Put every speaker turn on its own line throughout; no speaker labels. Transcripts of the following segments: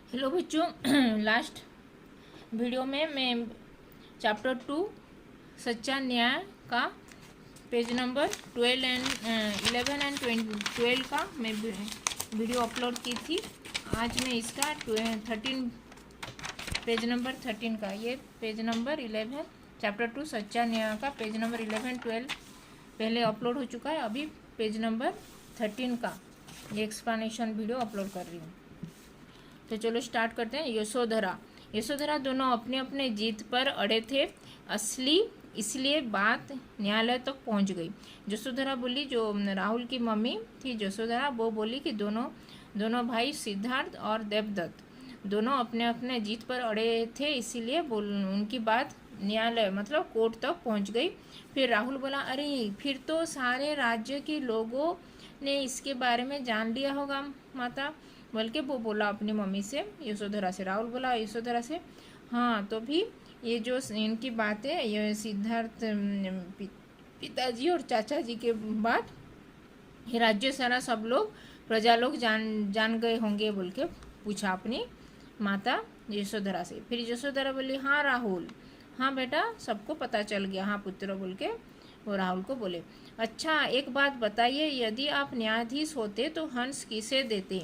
Hello बच्चों। Last video में मैं चैप्टर 2 सच्चा न्याय का पेज नंबर 12 एंड 11 एंड 12 का मैं वीडियो अपलोड की थी। आज मैं इसका 13 पेज नंबर 13 का, ये पेज नंबर 11 चैप्टर 2 सच्चा न्याय का पेज नंबर 11 12 पहले अपलोड हो चुका है। अभी पेज नंबर 13 का ये एक्सप्लेनेशन वीडियो अपलोड कर रही हूँ। तो चलो स्टार्ट करते हैं। यशोधरा दोनों अपने अपने जीत पर अड़े थे, असली इसलिए बात न्यायालय तक पहुंच गई। यशोधरा बोली, जो राहुल की मम्मी थी यशोधरा, वो बोली कि दोनों भाई सिद्धार्थ और देवदत्त दोनों अपने अपने जीत पर अड़े थे, इसीलिए उनकी बात न्यायालय मतलब कोर्ट तक पहुंच गई। फिर राहुल बोला, अरे फिर तो सारे राज्य के लोगों ने इसके बारे में जान लिया होगा माता, बल्कि वो बोला अपनी मम्मी से, यशोधरा से। राहुल बोला यशोधरा से, हाँ तो भी ये जो इनकी बात है, ये सिद्धार्थ पिताजी और चाचा जी के बाद ये राज्य सारा सब लोग प्रजा लोग जान गए होंगे बोल के पूछा अपनी माता यशोधरा से। फिर यशोधरा बोली, हाँ राहुल, हाँ बेटा सबको पता चल गया, हाँ पुत्र बोल के वो राहुल को बोले। अच्छा एक बात बताइए, यदि आप न्यायाधीश होते तो हंस किसे देते?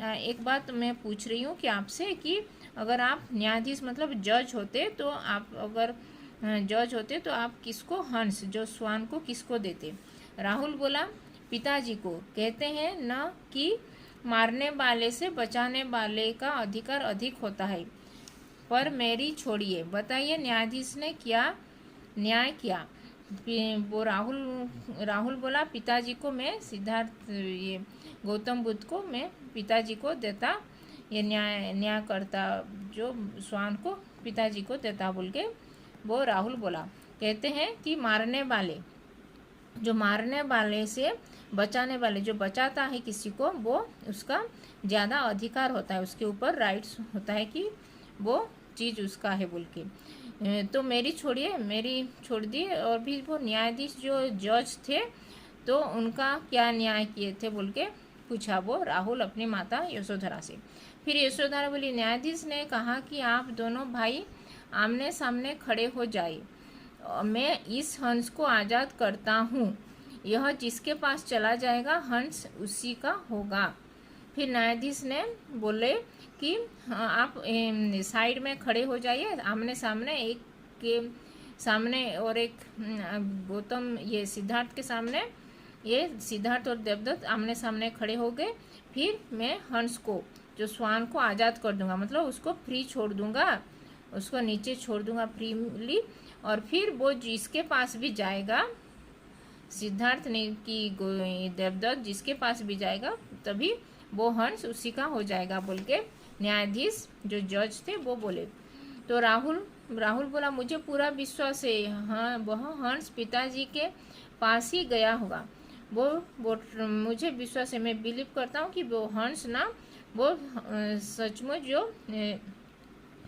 एक बात मैं पूछ रही हूँ कि आपसे, कि अगर आप न्यायाधीश मतलब जज होते, तो आप अगर जज होते तो आप किसको, हंस जो श्वान को किसको देते? राहुल बोला, पिताजी को। कहते हैं न कि मारने वाले से बचाने वाले का अधिकार अधिक होता है। पर मेरी छोड़िए, बताइए न्यायाधीश ने क्या न्याय किया? वो राहुल बोला, पिताजी को मैं सिद्धार्थ ये गौतम बुद्ध को मैं पिताजी को देता, ये न्याय करता, जो श्वान को पिताजी को देता बोल के वो राहुल बोला। कहते हैं कि मारने वाले से बचाने वाले, जो बचाता है किसी को, वो उसका ज़्यादा अधिकार होता है, उसके ऊपर राइट्स होता है कि वो चीज़ उसका है बोल के। तो मेरी छोड़ दी। और भी वो न्यायाधीश जो जज थे, तो उनका क्या न्याय किए थे बोल के पूछा वो राहुल अपनी माता यशोधरा से। फिर यशोधरा बोली, न्यायाधीश ने कहा कि आप दोनों भाई आमने सामने खड़े हो जाइए, मैं इस हंस को आज़ाद करता हूँ, यह जिसके पास चला जाएगा हंस उसी का होगा। फिर न्यायाधीश ने बोले कि आप साइड में खड़े हो जाइए, आमने सामने, एक के सामने और एक गौतम ये सिद्धार्थ के सामने, ये सिद्धार्थ और देवदत्त आमने सामने खड़े हो गए। फिर मैं हंस को, जो श्वान को आज़ाद कर दूंगा, मतलब उसको फ्री छोड़ दूंगा, उसको नीचे छोड़ दूंगा फ्रीली। और फिर वो जिसके पास भी जाएगा, सिद्धार्थ ने कि देवदत्त जिसके पास भी जाएगा, तभी वो हंस उसी का हो जाएगा बोल के न्यायाधीश जो जज थे वो बोले। तो राहुल बोला, मुझे पूरा विश्वास है, हाँ वह हंस पिताजी के पास ही गया होगा, वो मुझे विश्वास है, मैं बिलीव करता हूँ कि वो हंस ना, वो सचमुच जो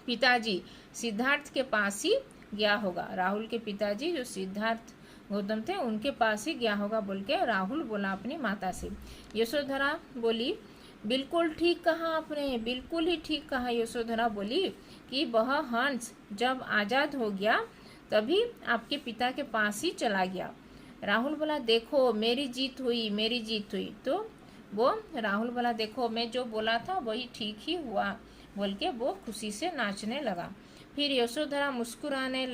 पिताजी सिद्धार्थ के पास ही गया होगा, राहुल के पिताजी जो सिद्धार्थ गौतम थे उनके पास ही गया होगा बोल के राहुल बोला अपनी माता से। यशोधरा बोली, बिल्कुल ठीक कहा आपने, बिल्कुल ही ठीक कहा। यशोधरा बोली कि वह हंस जब आज़ाद हो गया तभी आपके पिता के पास ही चला गया। राहुल बोला, देखो मेरी जीत हुई। तो वो राहुल बोला, देखो मैं जो बोला था वही ठीक ही हुआ बोल के वो खुशी से नाचने लगा। फिर यशोधरा मुस्कुराने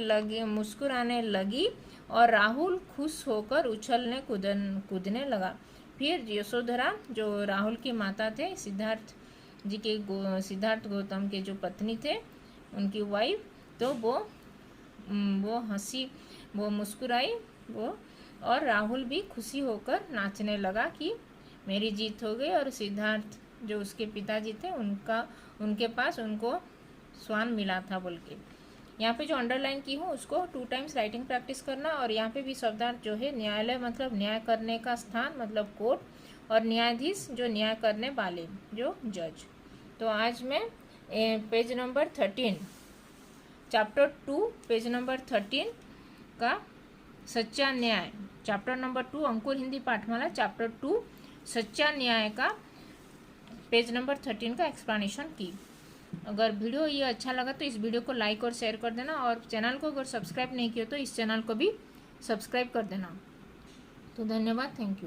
लगी और राहुल खुश होकर उछलने कूदने लगा। फिर यशोधरा जो राहुल की माता थे, सिद्धार्थ गौतम के जो पत्नी थे, उनकी वाइफ, तो वो हंसी, वो मुस्कुराई, वो और राहुल भी खुशी होकर नाचने लगा कि मेरी जीत हो गई, और सिद्धार्थ जो उसके पिताजी थे उनके पास उनको श्वान मिला था बोल के। यहाँ पे जो अंडरलाइन की हूँ उसको 2 टाइम्स राइटिंग प्रैक्टिस करना। और यहाँ पे भी शब्दार्थ जो है, न्यायालय मतलब न्याय करने का स्थान मतलब कोर्ट, और न्यायाधीश जो न्याय करने वाले जो जज। तो आज मैं page number 13 chapter 2 page number 13 का सच्चा न्याय, चैप्टर नंबर 2 अंकुर हिंदी पाठमाला चैप्टर 2 सच्चा न्याय का पेज नंबर 13 का एक्सप्लेनेशन की। अगर वीडियो ये अच्छा लगा तो इस वीडियो को लाइक और शेयर कर देना, और चैनल को अगर सब्सक्राइब नहीं किया तो इस चैनल को भी सब्सक्राइब कर देना। तो धन्यवाद, थैंक यू।